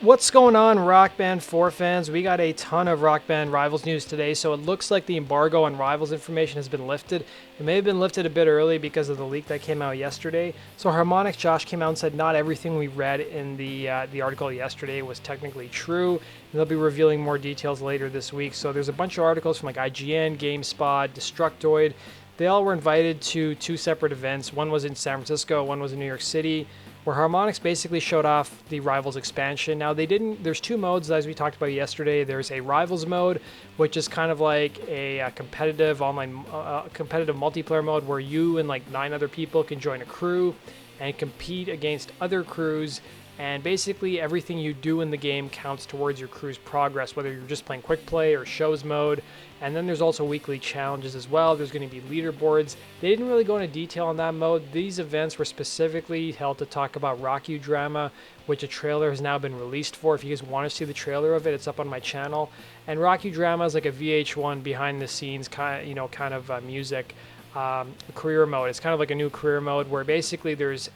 What's going on, Rock Band 4 fans? We got a ton of Rock Band Rivals news today, so it looks like the embargo on Rivals information has been lifted. It may have been lifted a bit early because of the leak that came out yesterday. So Harmonix Josh came out and said not everything we read in the article yesterday was technically true, and they'll be revealing more details later this week. So there's a bunch of articles from like IGN, GameSpot, Destructoid. They all were invited to two separate events. One was in San Francisco, one was in New York City, where Harmonix basically showed off the Rivals expansion. Now there's two modes as we talked about yesterday. There's a Rivals mode, which is kind of like a competitive online, competitive multiplayer mode where you and like 9 other people can join a crew and compete against other crews. And basically everything you do in the game counts towards your crew's progress, whether you're just playing quick play or shows mode. And then there's also weekly challenges as well. There's going to be leaderboards. They didn't really go into detail on that mode. These events were specifically held to talk about Rock You Drama, which a trailer has now been released for. If you guys want to see the trailer of it, it's up on my channel. And Rock You Drama is like a VH1 behind the scenes kind of music. Career mode. It's kind of like a new career mode where basically there's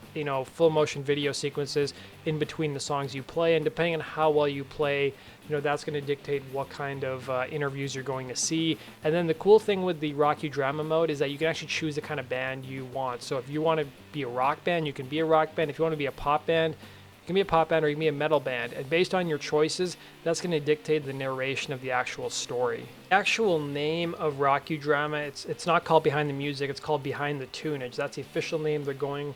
full motion video sequences in between the songs you play, and depending on how well you play, that's going to dictate what kind of interviews you're going to see. And then the cool thing with the Rock You Drama mode is that you can actually choose the kind of band you want. So if you want to be a rock band, you can be a rock band. If you want to be a pop band, you can be a pop band, or you can be a metal band. And based on your choices, that's going to dictate the narration of the actual story. The actual name of Rock You Drama, it's not called Behind the Music, it's called Behind the Tunage. That's the official name they're going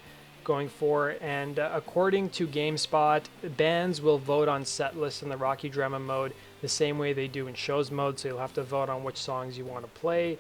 for. And according to GameSpot, bands will vote on set lists in the Rock You Drama mode the same way they do in shows mode. So you'll have to vote on which songs you want to play.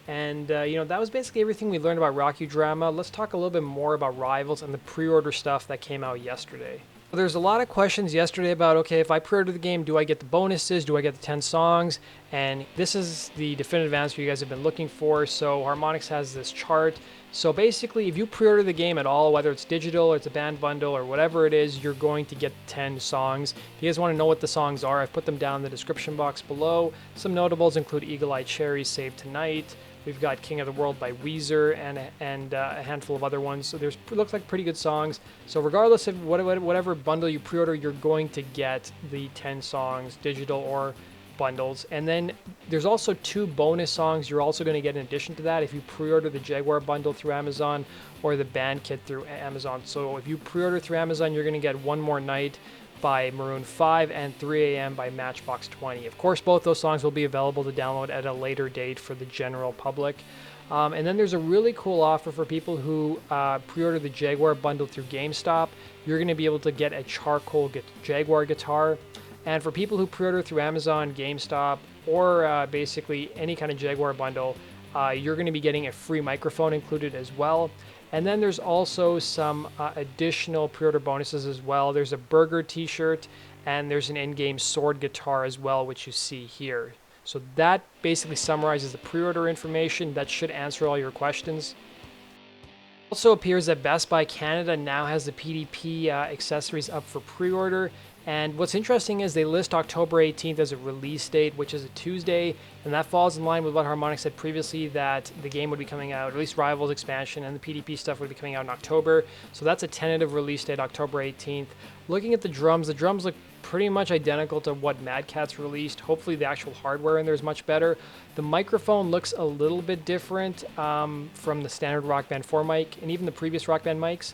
And that was basically everything we learned about Rock You Drama. Let's talk a little bit more about Rivals and the pre-order stuff that came out yesterday. There's a lot of questions yesterday about, okay, if I pre-order the game, do I get the bonuses? Do I get the 10 songs? And this is the definitive answer you guys have been looking for. So Harmonix has this chart. So basically, if you pre-order the game at all, whether it's digital or it's a band bundle or whatever it is, you're going to get 10 songs. If you guys want to know what the songs are, I've put them down in the description box below. Some notables include Eagle Eye Cherry, Save Tonight. We've got King of the World by Weezer and a handful of other ones. So looks like pretty good songs. So regardless of whatever bundle you pre-order, you're going to get the 10 songs, digital or bundles. And then there's also 2 bonus songs you're also going to get in addition to that if you pre-order the Jaguar bundle through Amazon or the band kit through Amazon. So if you pre-order through Amazon, you're going to get One More Night by Maroon 5 and 3 AM by Matchbox 20. Of course, both those songs will be available to download at a later date for the general public. And then there's a really cool offer for people who pre-order the Jaguar bundle through GameStop. You're going to be able to get a charcoal Jaguar guitar. And for people who pre-order through Amazon, GameStop, or basically any kind of Jaguar bundle, you're going to be getting a free microphone included as well. And then there's also some additional pre-order bonuses as well. There's a burger t-shirt, and there's an in-game sword guitar as well, which you see here. So that basically summarizes the pre-order information. That should answer all your questions. It also appears that Best Buy Canada now has the PDP accessories up for pre-order. And what's interesting is they list October 18th as a release date, which is a Tuesday, and that falls in line with what Harmonix said previously, that the game would be coming out, at least Rivals expansion and the PDP stuff would be coming out in October. So that's a tentative release date, October 18th. Looking at the drums look pretty much identical to what Mad Catz released. Hopefully the actual hardware in there is much better. The microphone looks a little bit different from the standard Rock Band 4 mic and even the previous Rock Band mics.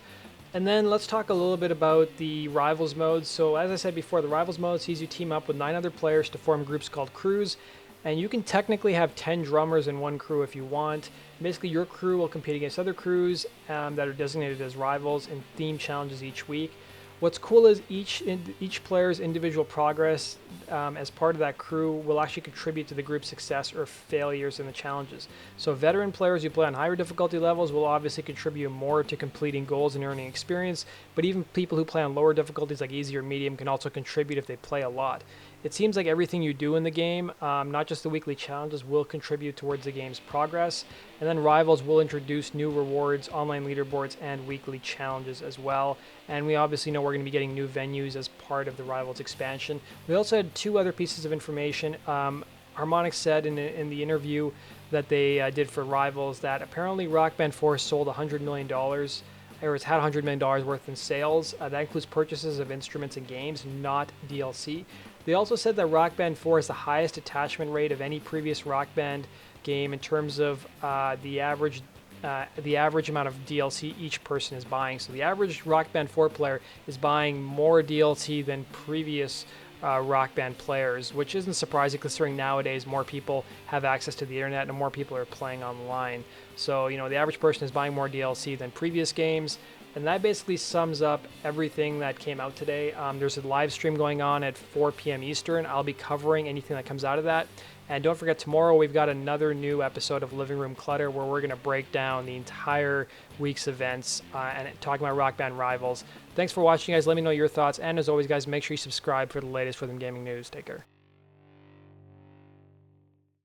And then let's talk a little bit about the Rivals mode. So as I said before, the Rivals mode sees you team up with 9 other players to form groups called crews. And you can technically have 10 drummers in one crew if you want. Basically, your crew will compete against other crews that are designated as rivals in theme challenges each week. What's cool is each player's individual progress as part of that crew will actually contribute to the group's success or failures in the challenges. So veteran players who play on higher difficulty levels will obviously contribute more to completing goals and earning experience, but even people who play on lower difficulties like easy or medium can also contribute if they play a lot. It seems like everything you do in the game, not just the weekly challenges, will contribute towards the game's progress. And then Rivals will introduce new rewards, online leaderboards, and weekly challenges as well. And we obviously know we're going to be getting new venues as part of the Rivals expansion. We also had 2 other pieces of information. Harmonix said in the interview that they did for Rivals that apparently Rock Band 4 sold $100 million or it's had $100 million worth in sales. That includes purchases of instruments and games, not DLC. They also said that Rock Band 4 is the highest attachment rate of any previous Rock Band game in terms of the average amount of DLC each person is buying. So the average Rock Band 4 player is buying more DLC than previous Rock Band players, which isn't surprising considering nowadays more people have access to the internet and more people are playing online. So, the average person is buying more DLC than previous games. And that basically sums up everything that came out today. There's a live stream going on at 4 p.m. Eastern. I'll be covering anything that comes out of that. And don't forget, tomorrow we've got another new episode of Living Room Clutter where we're going to break down the entire week's events and talk about Rock Band Rivals. Thanks for watching, guys. Let me know your thoughts. And as always, guys, make sure you subscribe for the latest Rhythm Gaming news. Take care.